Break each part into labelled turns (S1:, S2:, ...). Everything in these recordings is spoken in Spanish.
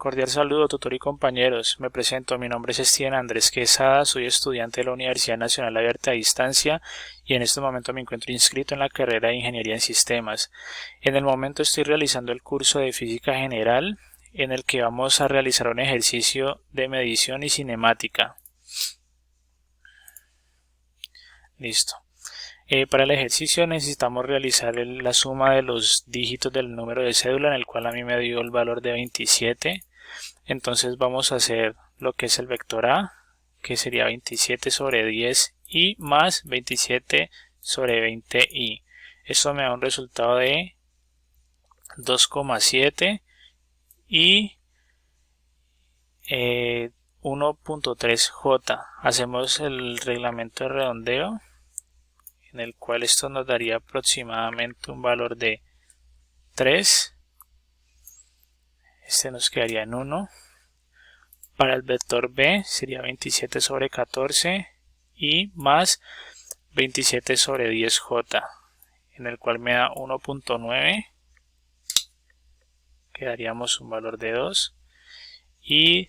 S1: Cordial saludo, tutor y compañeros. Me presento, mi nombre es Esteban Andrés Quesada, soy estudiante de la Universidad Nacional Abierta a Distancia y en este momento me encuentro inscrito en la carrera de Ingeniería en Sistemas. En el momento estoy realizando el curso de Física General, en el que vamos a realizar un ejercicio de medición y cinemática. Listo. Para el ejercicio necesitamos realizar la suma de los dígitos del número de cédula, en el cual a mí me dio el valor de 27. Entonces vamos a hacer lo que es el vector A, que sería 27 sobre 10i más 27 sobre 20i. Esto me da un resultado de 2,7 y 1.3j. Hacemos el reglamento de redondeo, en el cual esto nos daría aproximadamente un valor de 3. Este nos quedaría en 1. Para el vector B sería 27 sobre 14 y más 27 sobre 10j, en el cual me da 1.9, quedaríamos un valor de 2, y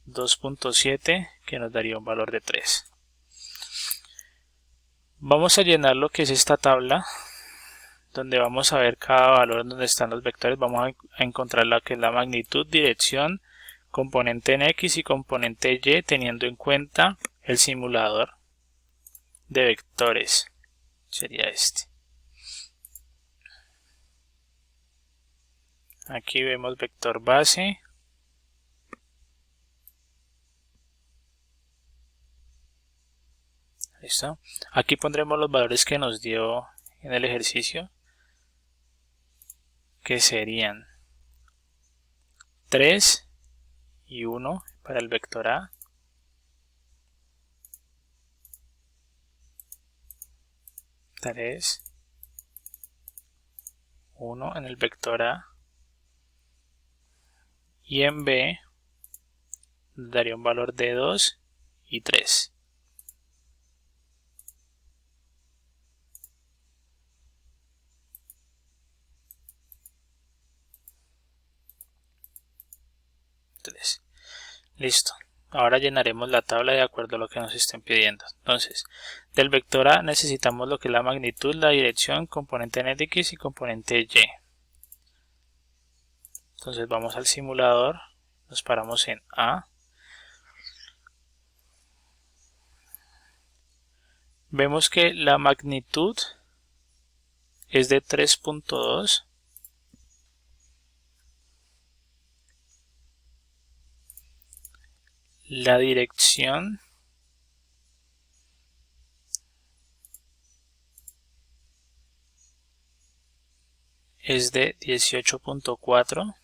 S1: 2.7, que nos daría un valor de 3. Vamos a llenar lo que es esta tabla, donde vamos a ver cada valor donde están los vectores. Vamos a encontrar lo que es la magnitud, dirección, componente en X y componente Y, teniendo en cuenta el simulador de vectores. Sería este. Aquí vemos vector base. ¿Listo? Aquí pondremos los valores que nos dio en el ejercicio, que serían 3 y 1 para el vector A, 3, 1 en el vector A, y en B daría un valor de 2 y 3. Listo. Ahora llenaremos la tabla de acuerdo a lo que nos estén pidiendo. Entonces, del vector A necesitamos lo que es la magnitud, la dirección, componente en X y componente Y. Entonces vamos al simulador, nos paramos en A. Vemos que la magnitud es de 3.2. La dirección es de 18.4.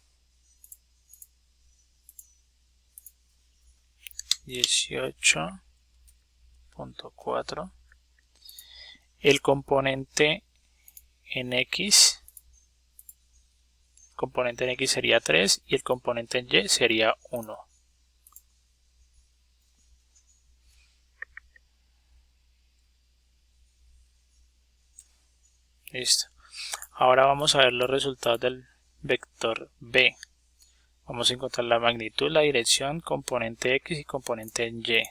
S1: 18.4. El componente en X sería 3 y el componente en Y sería 1. Listo. Ahora vamos a ver los resultados del vector B. Vamos a encontrar la magnitud, la dirección, componente X y componente en Y.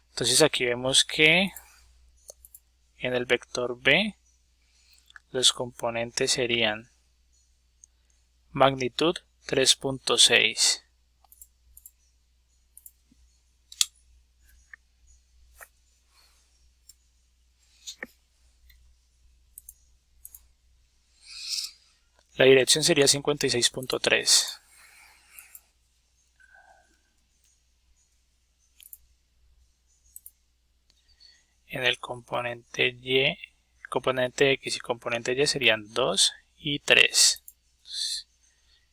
S1: Entonces aquí vemos que en el vector B los componentes serían magnitud 3.6. La dirección sería 56.3. En el componente Y, componente X y componente Y serían 2 y 3.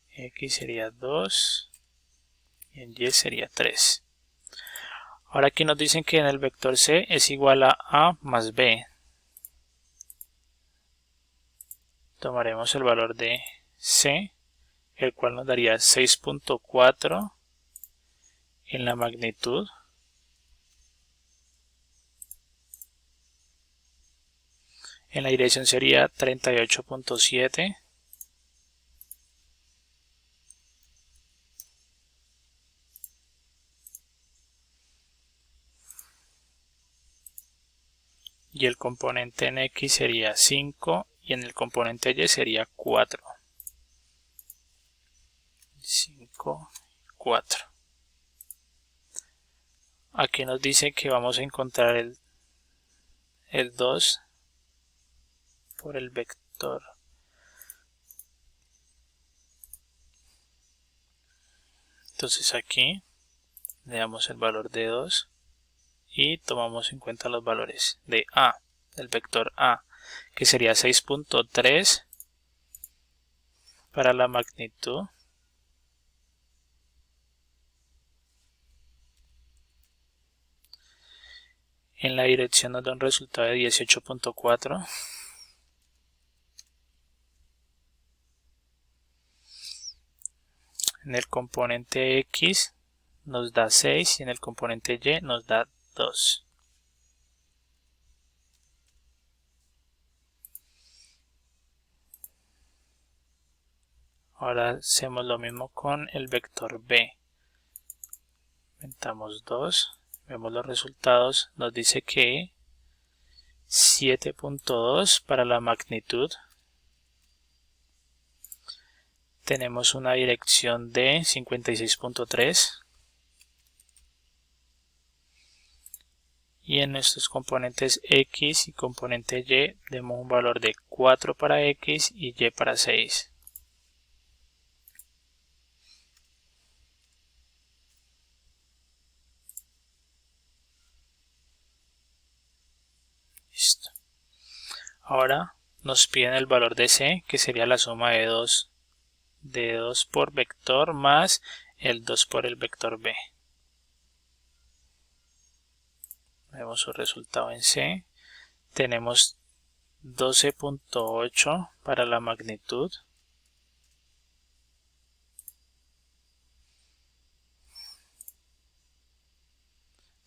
S1: X sería 2 y en Y sería 3. Ahora aquí nos dicen que en el vector C es igual a más B. Tomaremos el valor de C, el cual nos daría 6.4 en la magnitud. En la dirección sería 38.7. y el componente en X sería 5 y en el componente Y sería 4. 5, 4. Aquí nos dice que vamos a encontrar el 2 por el vector. Entonces aquí le damos el valor de 2 y tomamos en cuenta los valores de A, del vector A, que sería 6.3 para la magnitud, en la dirección nos da un resultado de 18.4. En el componente X nos da 6 y en el componente Y nos da 2. Ahora hacemos lo mismo con el vector B. Inventamos 2, vemos los resultados, nos dice que 7.2 para la magnitud. Tenemos una dirección de 56.3. Y en nuestros componentes X y componente Y demos un valor de 4 para X y Y para 6. Listo. Ahora nos piden el valor de C, que sería la suma de 2 por vector más el 2 por el vector B. Vemos su resultado en C. Tenemos 12.8 para la magnitud.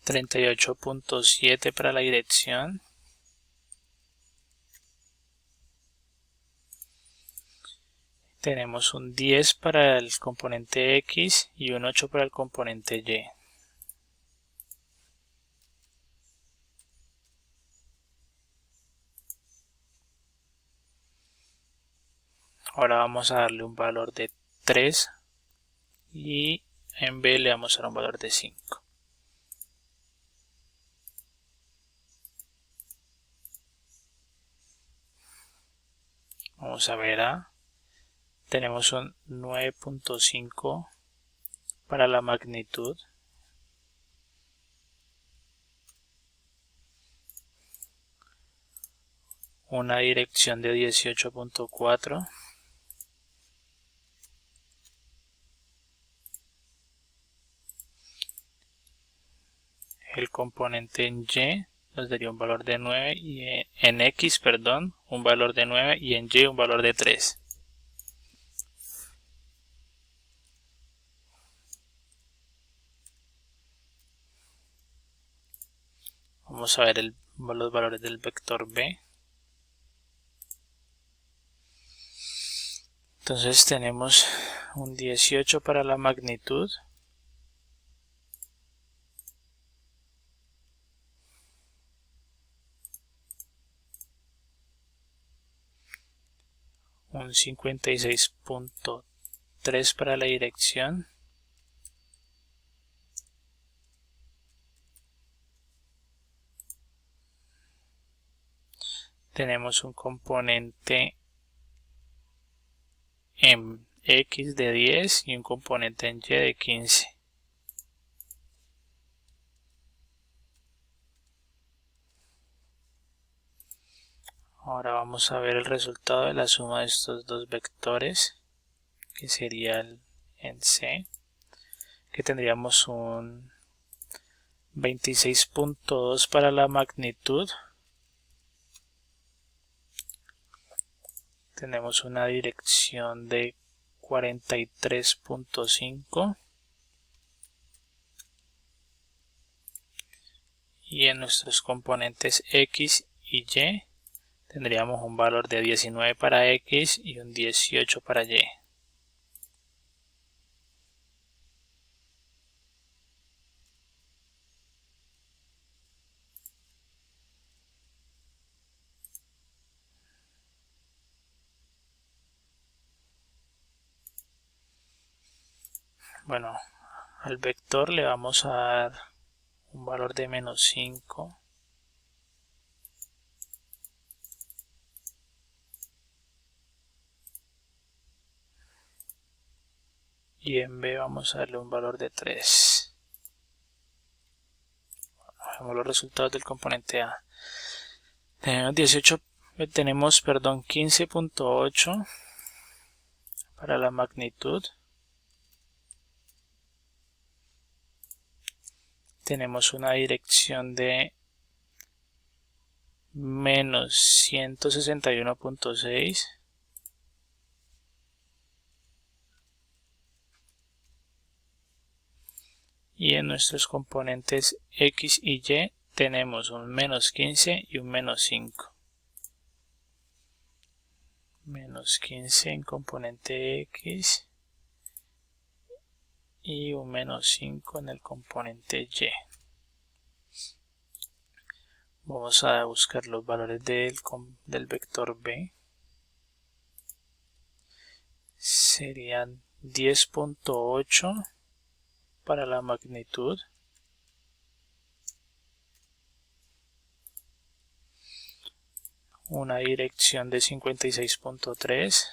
S1: 38.7 para la dirección. Tenemos un 10 para el componente X y un 8 para el componente Y. Ahora vamos a darle un valor de 3 y en B le vamos a dar un valor de 5. Vamos a ver A. Tenemos un 9.5 para la magnitud. Una dirección de 18.4. El componente en Y nos daría un valor de 9 y en X, perdón, un valor de 9 y en Y un valor de 3. Vamos a ver los valores del vector B. Entonces tenemos un 18 para la magnitud. Un 56.3 para la dirección. Tenemos un componente en X de 10 y un componente en Y de 15. Ahora vamos a ver el resultado de la suma de estos dos vectores, que sería en C, que tendríamos un 26.2 para la magnitud. Tenemos una dirección de 43.5 y en nuestros componentes X y Y tendríamos un valor de 19 para X y un 18 para Y. bueno, al vector le vamos a dar un valor de menos 5. Y en B vamos a darle un valor de 3. Vemos los resultados del componente A. Tenemos 15.8 para la magnitud. Tenemos una dirección de menos 161.6. Y en nuestros componentes X y Y tenemos un menos 15 y un menos 5. Menos 15 en componente X y un menos 5 en el componente Y. Vamos a buscar los valores del vector B. Serían 10.8 para la magnitud. Una dirección de 56.3.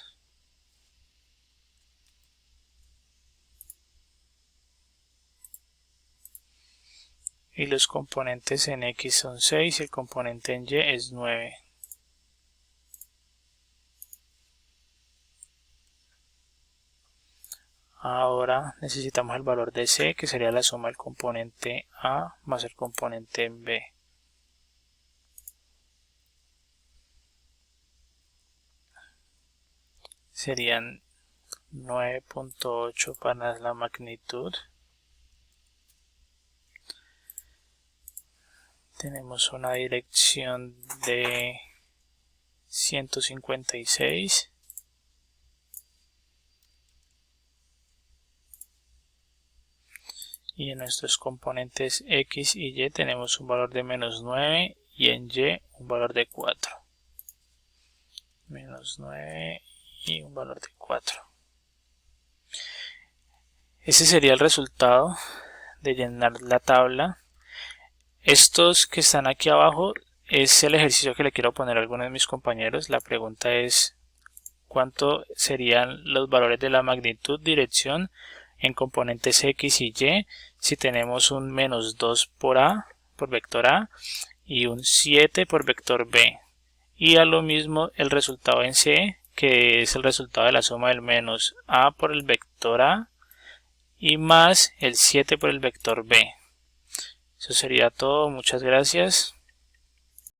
S1: Y los componentes en X son 6 y el componente en Y es 9. Ahora necesitamos el valor de C, que sería la suma del componente A más el componente B. Serían 9.8 para la magnitud. Tenemos una dirección de 156. Y en nuestros componentes X y Y tenemos un valor de menos 9 y en Y un valor de 4. Menos 9 y un valor de 4. Ese sería el resultado de llenar la tabla. Estos que están aquí abajo es el ejercicio que le quiero poner a algunos de mis compañeros. La pregunta es cuánto serían los valores de la magnitud, dirección en componentes X y Y si tenemos un menos 2 por A, por vector A, y un 7 por vector B. Y a lo mismo el resultado en C, que es el resultado de la suma del menos A por el vector A y más el 7 por el vector B. Eso sería todo, muchas gracias.